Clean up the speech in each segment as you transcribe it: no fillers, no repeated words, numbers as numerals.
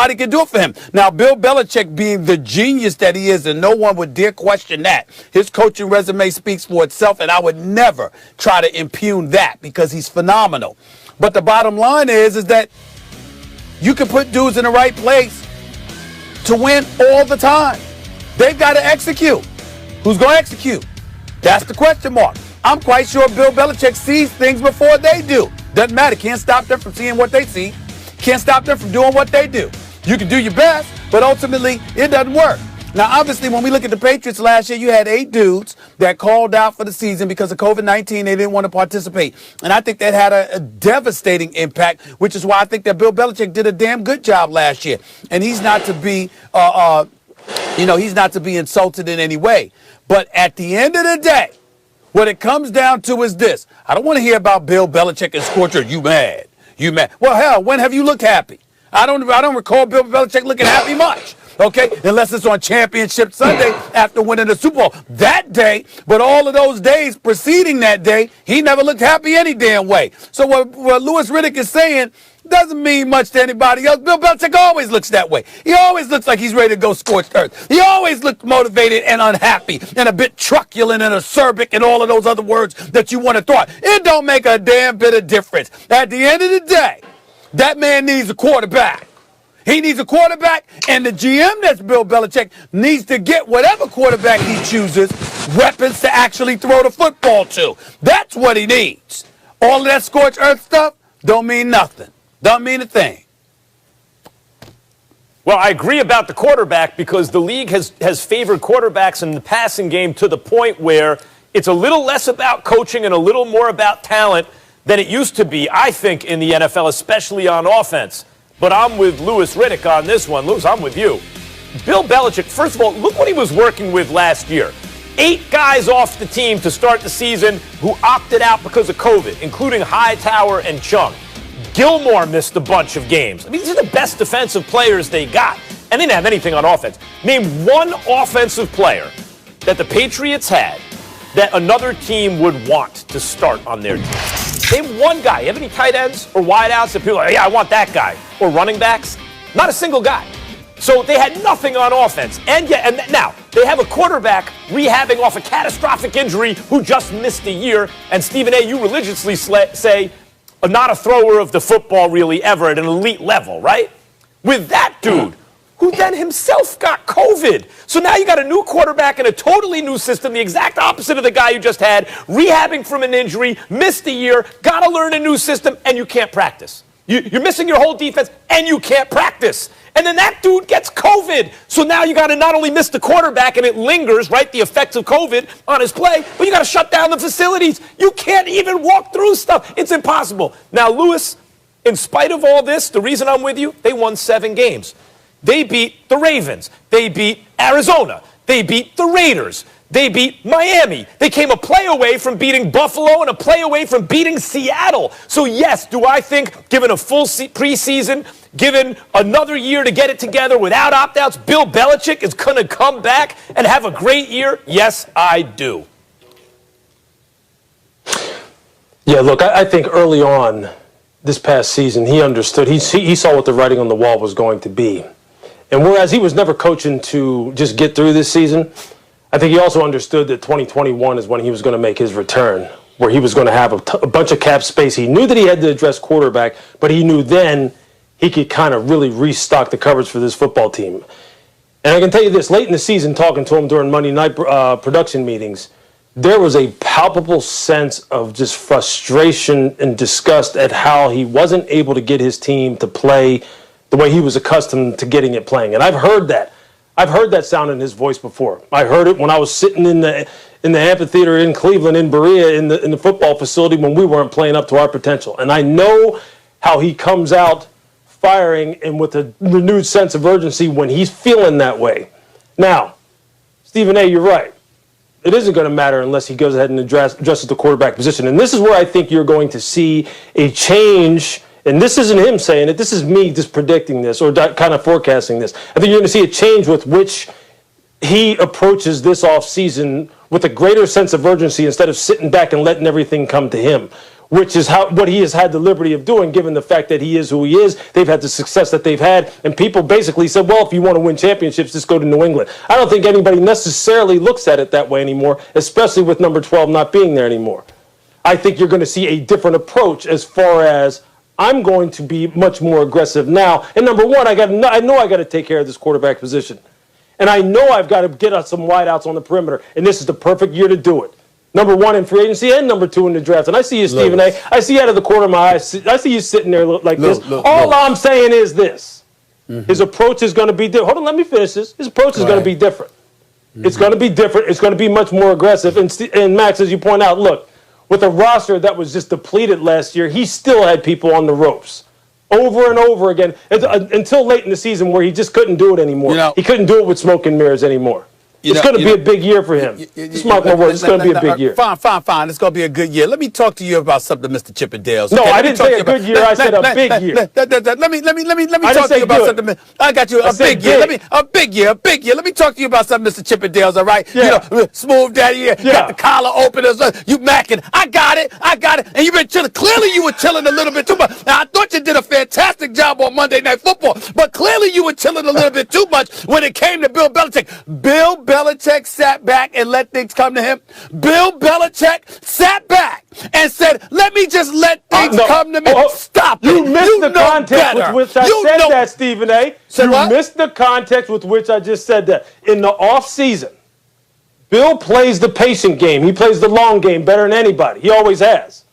Nobody can do it for him. Now, Bill Belichick being the genius that he is, and no one would dare question that. His coaching resume speaks for itself, and I would never try to impugn that because he's phenomenal. But the bottom line is that you can put dudes in the right place to win all the time. They've got to execute. Who's going to execute? That's the question mark. I'm quite sure Bill Belichick sees things before they do. Doesn't matter. Can't stop them from seeing what they see. Can't stop them from doing what they do. You can do your best, but ultimately it doesn't work. Now, obviously, when we look at the Patriots last year, you had 8 dudes that called out for the season because of COVID-19. They didn't want to participate. And I think that had a devastating impact, which is why I think that Bill Belichick did a damn good job last year. And he's not to be, he's not to be insulted in any way. But at the end of the day, what it comes down to is this. I don't want to hear about Bill Belichick and Scorcher. You mad. You mad. Well, hell, when have you looked happy? I don't recall Bill Belichick looking happy much. Okay, unless it's on Championship Sunday after winning the Super Bowl. That day, but all of those days preceding that day, he never looked happy any damn way. So what Louis Riddick is saying doesn't mean much to anybody else. Bill Belichick always looks that way. He always looks like he's ready to go scorched earth. He always looks motivated and unhappy and a bit truculent and acerbic and all of those other words that you want to throw out. It don't make a damn bit of difference. At the end of the day, that man needs a quarterback. He needs a quarterback, and the GM, that's Bill Belichick, needs to get whatever quarterback he chooses weapons to actually throw the football to. That's what he needs. All of that scorched earth stuff don't mean nothing. Don't mean a thing. Well, I agree about the quarterback because the league has favored quarterbacks in the passing game to the point where it's a little less about coaching and a little more about talent than it used to be, I think, in the NFL, especially on offense. But I'm with Louis Riddick on this one. Louis, I'm with you. Bill Belichick, first of all, look what he was working with last year. 8 guys off the team to start the season who opted out because of COVID, including Hightower and Chung. Gilmore missed a bunch of games. I mean, these are the best defensive players they got. And they didn't have anything on offense. Name one offensive player that the Patriots had that another team would want to start on their team. Name one guy. You have any tight ends or wideouts that people are like, yeah, I want that guy? Or running backs? Not a single guy. So they had nothing on offense. And now they have a quarterback rehabbing off a catastrophic injury who just missed a year. And Stephen A., you religiously say, not a thrower of the football really ever at an elite level, right? With that dude, who then himself got COVID. So now you got a new quarterback in a totally new system, the exact opposite of the guy you just had, rehabbing from an injury, missed a year, got to learn a new system, and you can't practice. You're missing your whole defense, and you can't practice. And then that dude gets COVID. So now you got to not only miss the quarterback, and it lingers, right, the effects of COVID on his play, but you got to shut down the facilities. You can't even walk through stuff. It's impossible. Now, Louis, in spite of all this, the reason I'm with you, they won 7 games. They beat the Ravens. They beat Arizona. They beat the Raiders. They beat Miami. They came a play away from beating Buffalo and a play away from beating Seattle. So, yes, do I think, given a full preseason, given another year to get it together without opt-outs, Bill Belichick is going to come back and have a great year? Yes, I do. Yeah, look, I think early on this past season, he understood. He saw what the writing on the wall was going to be. And whereas he was never coaching to just get through this season, I think he also understood that 2021 is when he was going to make his return, where he was going to have a bunch of cap space. He knew that he had to address quarterback, but he knew then he could kind of really restock the coverage for this football team. And I can tell you this, late in the season, talking to him during Monday night production meetings, there was a palpable sense of just frustration and disgust at how he wasn't able to get his team to play the way he was accustomed to getting it playing. And I've heard that. I've heard that sound in his voice before. I heard it when I was sitting in the amphitheater in Cleveland, in Berea, in the football facility when we weren't playing up to our potential. And I know how he comes out firing and with a renewed sense of urgency when he's feeling that way. Now, Stephen A., you're right. It isn't going to matter unless he goes ahead and addresses the quarterback position. And this is where I think you're going to see a change. And this isn't him saying it. This is me just predicting this or kind of forecasting this. I think you're going to see a change with which he approaches this offseason with a greater sense of urgency instead of sitting back and letting everything come to him. which is what he has had the liberty of doing, given the fact that he is who he is. They've had the success that they've had, and people basically said, well, if you want to win championships, just go to New England. I don't think anybody necessarily looks at it that way anymore, especially with number 12 not being there anymore. I think you're going to see a different approach as far as I'm going to be much more aggressive now. And number one, I know I got to take care of this quarterback position. And I know I've got to get us some wideouts on the perimeter, and this is the perfect year to do it. Number one in free agency and number 2 in the draft. And I see you, Stephen A. I see you out of the corner of my eye. I see you sitting there like this. All I'm saying is this. His approach is going to be different. Hold on, let me finish this. His approach is going to be different. It's going to be different. It's going to be much more aggressive. And Max, as you point out, look, with a roster that was just depleted last year, he still had people on the ropes. Over and over again, until late in the season where he just couldn't do it anymore. He couldn't do it with smoke and mirrors anymore. It's going to be a big year for him. Just mark my words, it's going to be a big year. Fine. It's going to be a good year. Let me talk to you about something, Mr. Chippendales. No, I didn't say a good year. I said a big year. Let me talk to you about something. I got you. A big year. A big year. Let me talk to you about something, Mr. Chippendales, all right? Yeah. You know, smooth daddy, got the collar open. You macking. I got it. And you've been chilling. Clearly you were chilling a little bit too much. Now, I thought you did a fantastic job on Monday Night Football, but clearly you were chilling a little bit too much when it came to Bill Belichick. Bill Belichick sat back and let things come to him. Bill Belichick sat back and said, let me just let things come to me. Stop You it. missed the context with which I said that, Stephen A. You missed the context with which I just said that. In the offseason, Bill plays the patient game. He plays the long game better than anybody. He always has.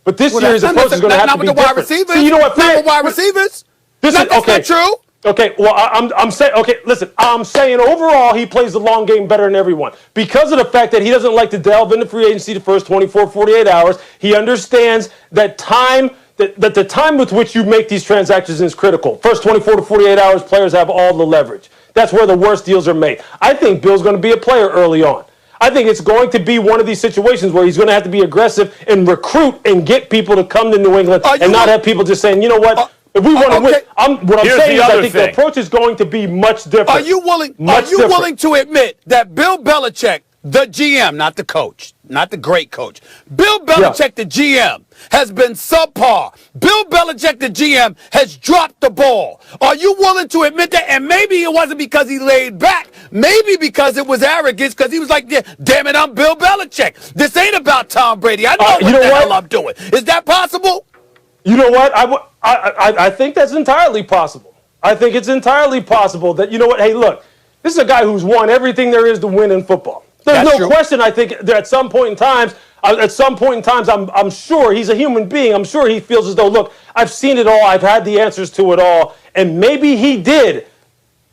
But this year his approach is going to have to be different. See, you know what? Not with wide receivers. That's not true. Okay, well, I'm saying, listen, I'm saying overall he plays the long game better than everyone. Because of the fact that he doesn't like to delve into free agency the first 24, 48 hours, he understands that that the time with which you make these transactions is critical. First 24 to 48 hours, players have all the leverage. That's where the worst deals are made. I think Bill's going to be a player early on. I think it's going to be one of these situations where he's going to have to be aggressive and recruit and get people to come to New England and not have people just saying, you know what? If we want to win, what I'm saying is I think the approach is going to be much different. Are you willing to admit that Bill Belichick, the GM, not the coach, not the great coach, Bill Belichick, the GM, has been subpar. Bill Belichick, the GM, has dropped the ball. Are you willing to admit that? And maybe it wasn't because he laid back. Maybe because it was arrogance, because he was like, yeah, damn it, I'm Bill Belichick. This ain't about Tom Brady. I know what the hell I'm doing. Is that possible? You know what? I think that's entirely possible. I think it's entirely possible that, you know what? Hey, look, this is a guy who's won everything there is to win in football. There's no question. I think that at some point in times, I'm sure he's a human being. I'm sure he feels as though, look, I've seen it all. I've had the answers to it all. And maybe he did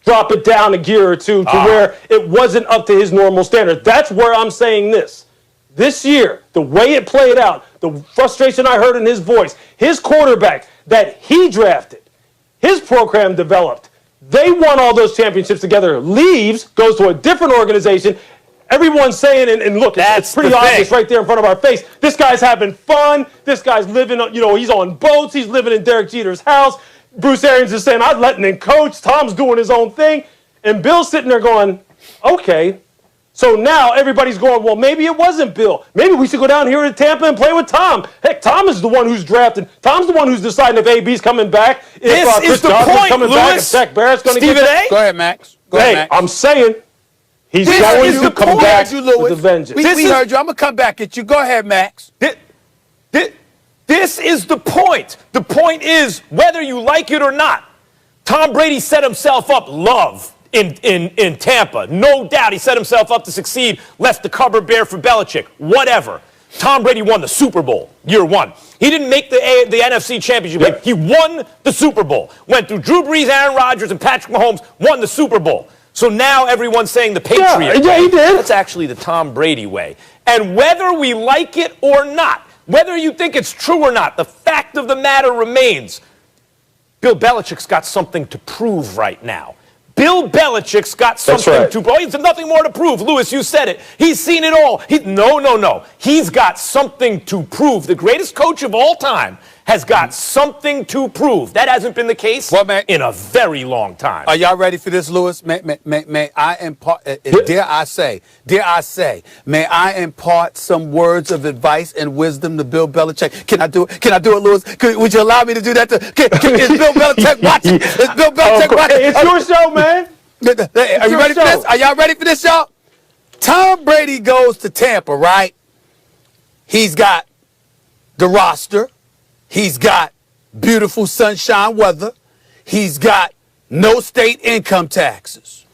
drop it down a gear or two to where it wasn't up to his normal standards. That's where I'm saying this. This year, the way it played out, the frustration I heard in his voice, his quarterback that he drafted, his program developed, they won all those championships together, leaves, goes to a different organization. Everyone's saying, and look, it's pretty obvious right there in front of our face, this guy's having fun, this guy's living, he's on boats, he's living in Derek Jeter's house. Bruce Arians is saying, I'm letting him coach, Tom's doing his own thing, and Bill's sitting there going, okay. So now everybody's going, well, maybe it wasn't Bill. Maybe we should go down here to Tampa and play with Tom. Heck, Tom is the one who's drafting. Tom's the one who's deciding if AB's coming back, if Chris Johnson's coming back, if Zach Barrett's going to get back. Go ahead, Max. I'm saying he's going to come back with a vengeance. We heard you. I'm going to come back at you. Go ahead, Max. This is the point. The point is, whether you like it or not, Tom Brady set himself up in Tampa. No doubt he set himself up to succeed, left the cupboard bare for Belichick. Whatever. Tom Brady won the Super Bowl, year one. He didn't make the NFC Championship game. He won the Super Bowl. Went through Drew Brees, Aaron Rodgers, and Patrick Mahomes, won the Super Bowl. So now everyone's saying the Patriot way. Yeah, he did. That's actually the Tom Brady way. And whether we like it or not, whether you think it's true or not, the fact of the matter remains, Bill Belichick's got something to prove right now. Bill Belichick's got something to prove. He's nothing more to prove. Lewis, you said it. He's seen it all. No. He's got something to prove. The greatest coach of all time has got something to prove. That hasn't been the case in a very long time. Are y'all ready for this, Lewis? May I impart, dare I say, may I impart some words of advice and wisdom to Bill Belichick? Can I do it? Can I do it, Lewis? Would you allow me to do that? Is Bill Belichick watching? Is Bill Belichick watching? Hey, it's your show, man. Are you ready for this? Are y'all ready for this, y'all? Tom Brady goes to Tampa, right? He's got the roster. He's got beautiful sunshine weather. He's got no state income taxes.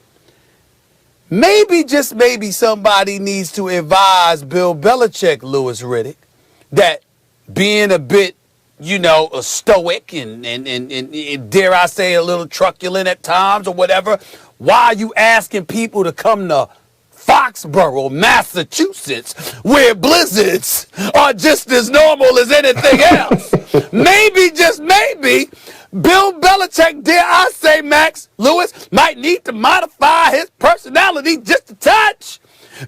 Maybe, just maybe, somebody needs to advise Bill Belichick, Louis Riddick, that being a bit, a stoic and dare I say a little truculent at times or whatever, why are you asking people to come to Foxborough, Massachusetts, where blizzards are just as normal as anything else? Maybe, just maybe, Bill Belichick, dare I say, Max Lewis, might need to modify his personality just a touch.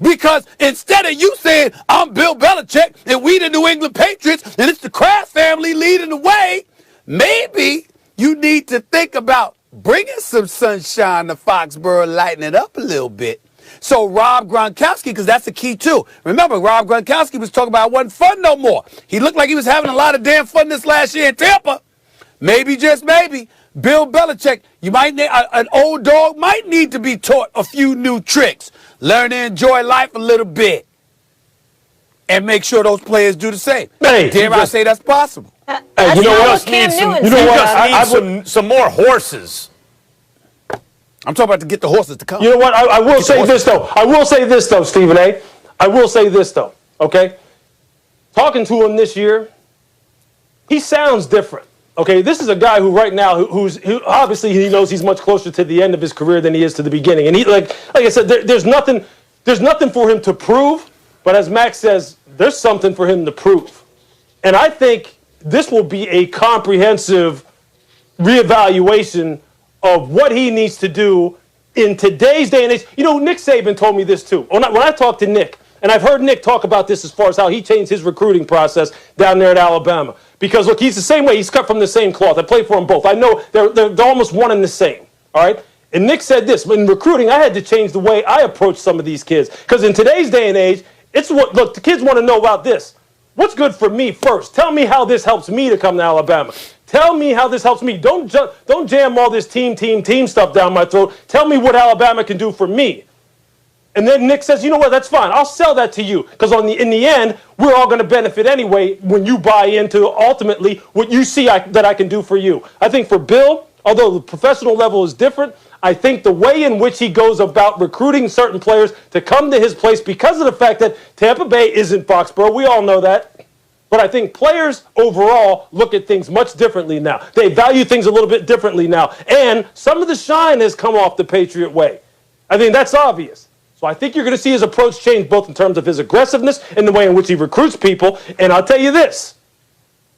Because instead of you saying, I'm Bill Belichick and we the New England Patriots and it's the Kraft family leading the way, maybe you need to think about bringing some sunshine to Foxborough, lighten it up a little bit. So Rob Gronkowski, because that's the key too. Remember, Rob Gronkowski was talking about it wasn't fun no more. He looked like he was having a lot of damn fun this last year in Tampa. Maybe, just maybe, Bill Belichick, you might need, an old dog might need to be taught a few new tricks. Learn to enjoy life a little bit. And make sure those players do the same. Hey, dare I say that's possible? Hey, you know what? Some more horses. I'm talking about to get the horses to come. You know what? I will say this, though. I will say this, though, Stephen A. I will say this, though, okay? Talking to him this year, he sounds different, okay? This is a guy who right now, who obviously he knows he's much closer to the end of his career than he is to the beginning. And he, like I said, there's nothing for him to prove, but as Max says, there's something for him to prove. And I think this will be a comprehensive reevaluation of what he needs to do in today's day and age. You know, Nick Saban told me this too. When I talked to Nick, and I've heard Nick talk about this as far as how he changed his recruiting process down there at Alabama. Because, look, he's the same way. He's cut from the same cloth. I played for them both. I know they're almost one and the same, all right? And Nick said this, in recruiting, I had to change the way I approach some of these kids. Because in today's day and age, look, the kids want to know about this. What's good for me first? Tell me how this helps me to come to Alabama. Tell me how this helps me. Don't jam all this team stuff down my throat. Tell me what Alabama can do for me. And then Nick says, you know what, that's fine. I'll sell that to you. Because in the end, we're all going to benefit anyway when you buy into ultimately what you see that I can do for you. I think for Bill, although the professional level is different, I think the way in which he goes about recruiting certain players to come to his place because of the fact that Tampa Bay isn't Foxborough, we all know that. But I think players overall look at things much differently now. They value things a little bit differently now. And some of the shine has come off the Patriot way. I think that's obvious. So I think you're going to see his approach change both in terms of his aggressiveness and the way in which he recruits people. And I'll tell you this.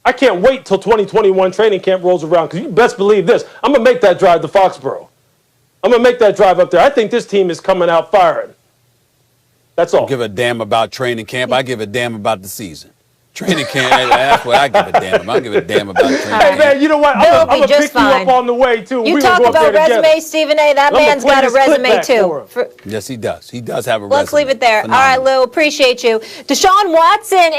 I can't wait till 2021 training camp rolls around because you best believe this. I'm going to make that drive to Foxborough. I'm going to make that drive up there. I think this team is coming out firing. That's all. I don't give a damn about training camp. I give a damn about the season. Training camp, that's what I give a damn about. I give a damn about training camp. Hey, man, you know what? I'm going to pick you up on the way, too. You talk about resume, Stephen A. That man's got a resume, too. Yes, he does. He does have a resume. Let's leave it there. Phenomenal. All right, Lou, appreciate you. Deshaun Watson in